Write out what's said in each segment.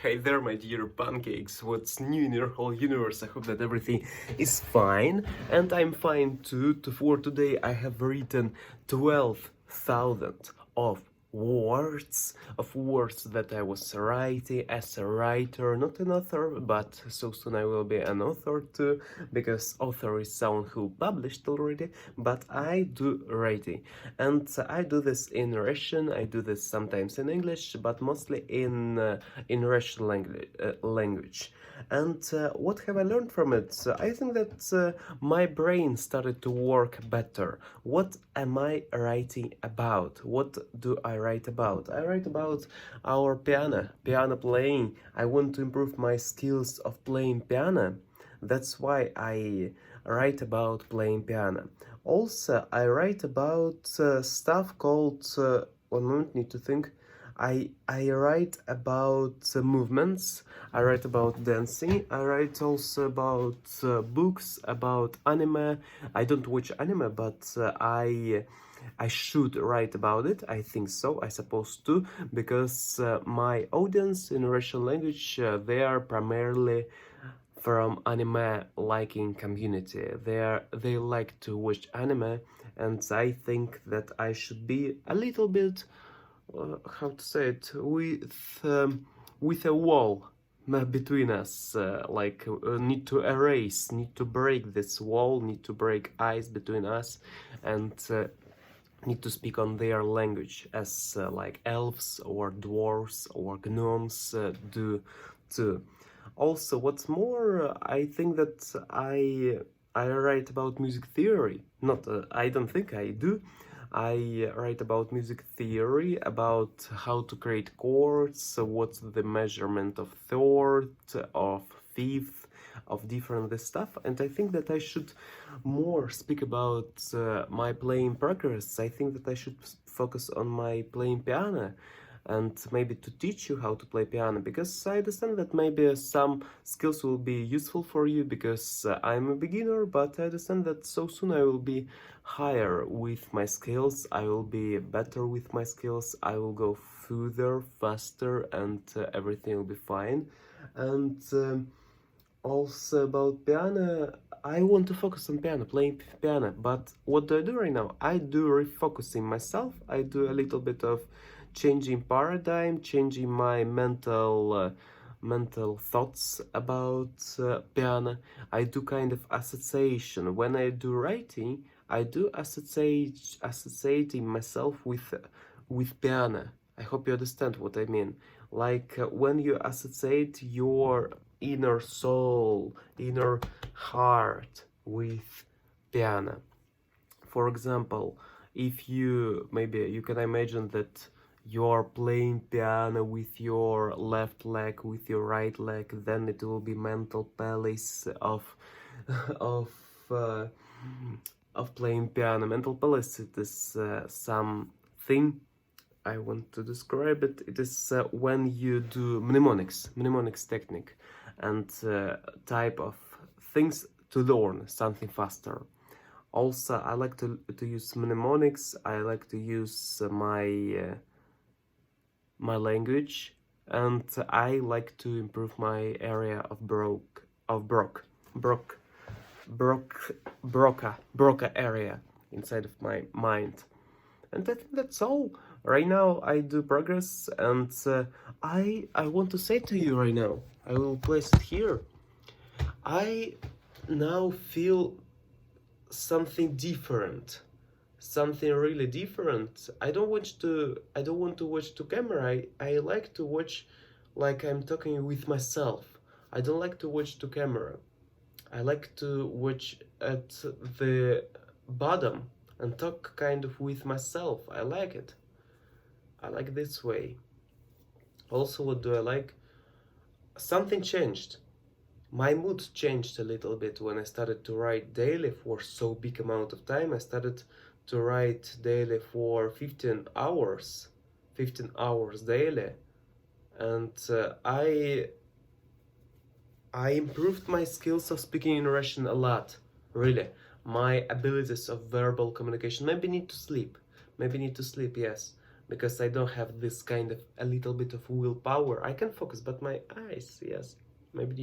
Hey there, my dear pancakes. What's new in your whole universe? I hope that everything is fine, and I'm fine too. For today, I have written 12,000 of words that I was writing as a writer, not an author, but so soon I will be an author too, because author is someone who published already, but I do writing, and I do this in Russian. I do this sometimes in English, but mostly in Russian language. And what have I learned from it? I think that my brain started to work better. What am I writing about? What do I write about? I write about our piano playing. I want to improve my skills of playing piano. That's why I write about playing piano. Also, I write about stuff called, one moment, need to think. I write about movements. I write about dancing. I write also about books, about anime. I don't watch anime, but I should write about it. I think so. I supposed to, because my audience in Russian language, they are primarily from anime liking community. They like to watch anime, and I think that I should be a little bit, how to say it, with a wall between us, need to erase, need to break this wall, need to break ice between us, and need to speak on their language, as like elves or dwarves or gnomes do too. Also, what's more, I think that I write about music theory. Not, I don't think I do. I write about music theory, about how to create chords, what's the measurement of third, of fifth, of different this stuff, and I think that I should more speak about my playing progress. I think that I should focus on my playing piano, and maybe to teach you how to play piano, because I understand that maybe some skills will be useful for you, because I'm a beginner, but I understand that so soon I will be higher with my skills, I will be better with my skills, I will go further, faster, and everything will be fine. And also about piano, I want to focus on piano, playing piano, but what do I do right now? I do refocusing myself, I do a little bit of changing paradigm, changing my mental thoughts about piano. I do kind of association. When I do writing, I do associating myself with piano. I hope you understand what I mean. Like when you associate your inner soul, inner heart with piano. For example, if you, maybe you can imagine that you're playing piano with your left leg, with your right leg, then it will be mental palace of of uh, of playing piano. Mental palace, it is something I want to describe it. It is when you do mnemonics technique, and type of things to learn something faster. Also, I like to use mnemonics. I like to use my language, and I like to improve my area of broke, broca area inside of my mind. And I think that's all. Right now, I do progress, and I want to say to you right now. I will place it here. I now feel something different, something really different. I don't want to watch to camera. I like to watch like I'm talking with myself. I don't like to watch to camera. I like to watch at the bottom and talk kind of with myself. I like it. I like this way. Also, what do I like? Something changed. My mood changed a little bit when I started to write daily for so big amount of time. I started to write daily for 15 hours daily, and I improved my skills of speaking in Russian a lot, really. My abilities of verbal communication. Maybe need to sleep. Maybe need to sleep, yes. because I don't have this kind of a little bit of willpower. I can focus, but my eyes, yes, maybe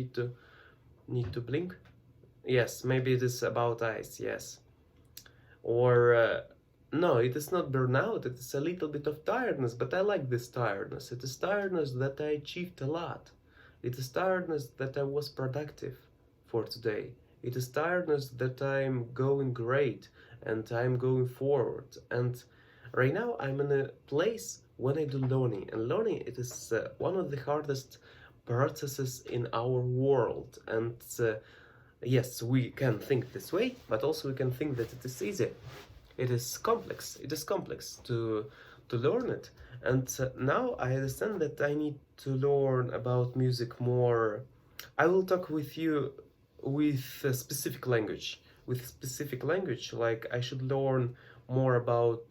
need to blink. Yes, maybe it is about eyes, yes. Or no, it is not burnout, it is a little bit of tiredness, but I like this tiredness. It is tiredness that I achieved a lot. It is tiredness that I was productive for today. It is tiredness that I'm going great and I'm going forward. And right now I'm in a place when I do learning, and learning it is one of the hardest processes in our world. And yes, we can think this way, but also we can think that it is easy. It is complex. It is complex to learn it. And now I understand that I need to learn about music more. I will talk with you with a specific language. With specific language, like I should learn more about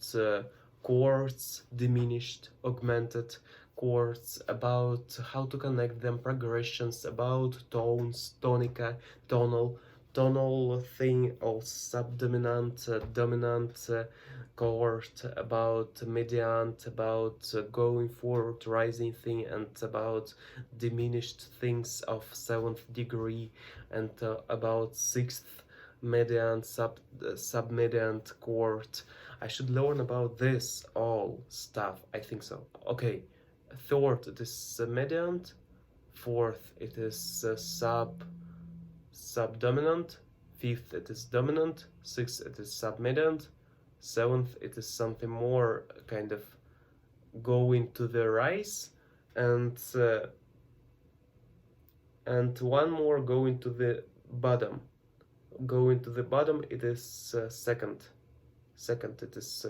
chords, diminished, augmented chords, about how to connect them, progressions, about tones, tonica, tonal, tonal thing, or subdominant, dominant chord, about mediant, about going forward, rising thing, and about diminished things of seventh degree, and about sixth mediant, submediant chord. I should learn about this all stuff. I think so. Okay, third it is mediant, fourth it is subdominant, fifth it is dominant, sixth it is submediant, seventh it is something more kind of going to the rise, and one more going to the bottom. Going to the bottom it is second. Second it is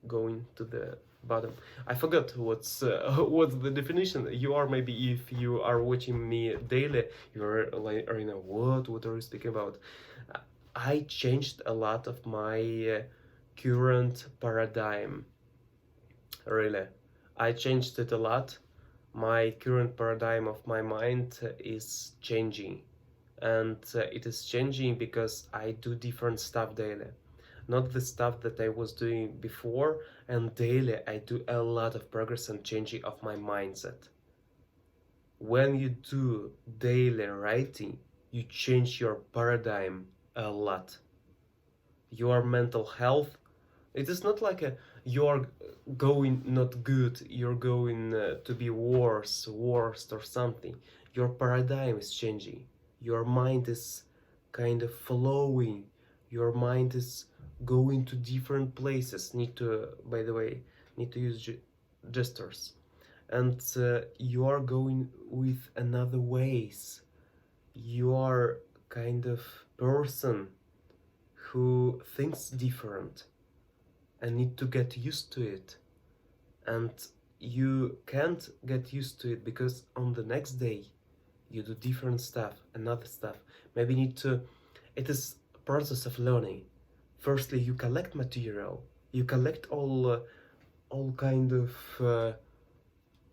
going to the bottom. I forgot what's what's the definition. You are, maybe if you are watching me daily, you're like, Arina, what are you speaking about? I changed a lot of my current paradigm. Really, I changed it a lot. My current paradigm of my mind is changing, and it is changing because I do different stuff daily, not the stuff that I was doing before. And daily I do a lot of progress and changing of my mindset. When you do daily writing, you change your paradigm a lot. Your mental health, it is not like you're going not good, you're going to be worse, worst or something. Your paradigm is changing. Your mind is kind of flowing. Your mind is going to different places. Need to, by the way, need to use gestures. And you are going with another ways. You are kind of person who thinks different and need to get used to it. And you can't get used to it because on the next day you do different stuff, another stuff. Maybe need to, it is a process of learning. Firstly, you collect material, you collect all kind of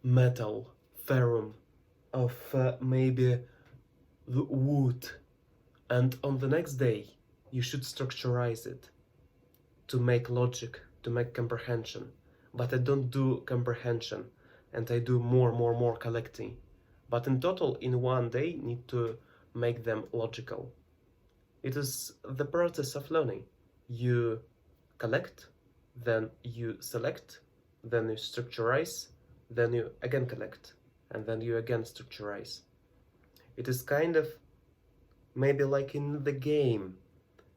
metal, ferrum, of maybe the wood, and on the next day you should structurize it to make logic, to make comprehension. But I don't do comprehension, and I do more collecting. But in total, in one day, need to make them logical. It is the process of learning. You collect, then you select, then you structurize, then you again collect, and then you again structurize. It is kind of maybe like in the game.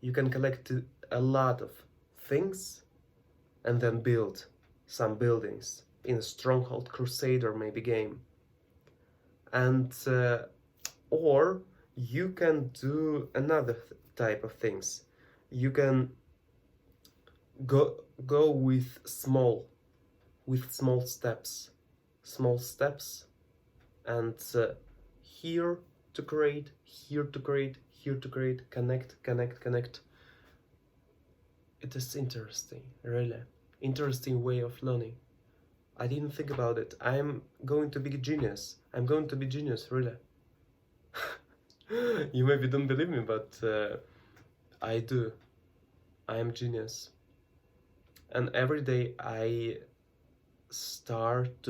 You can collect a lot of things and then build some buildings in a Stronghold Crusader maybe game. And or you can do another type of things. You can go with small steps, and here to create, here to create, here to create, connect. It is interesting, really interesting way of learning. I didn't think about it. I'm going to be genius. I'm going to be genius, really. You maybe don't believe me, but I do. I am genius. And every day I start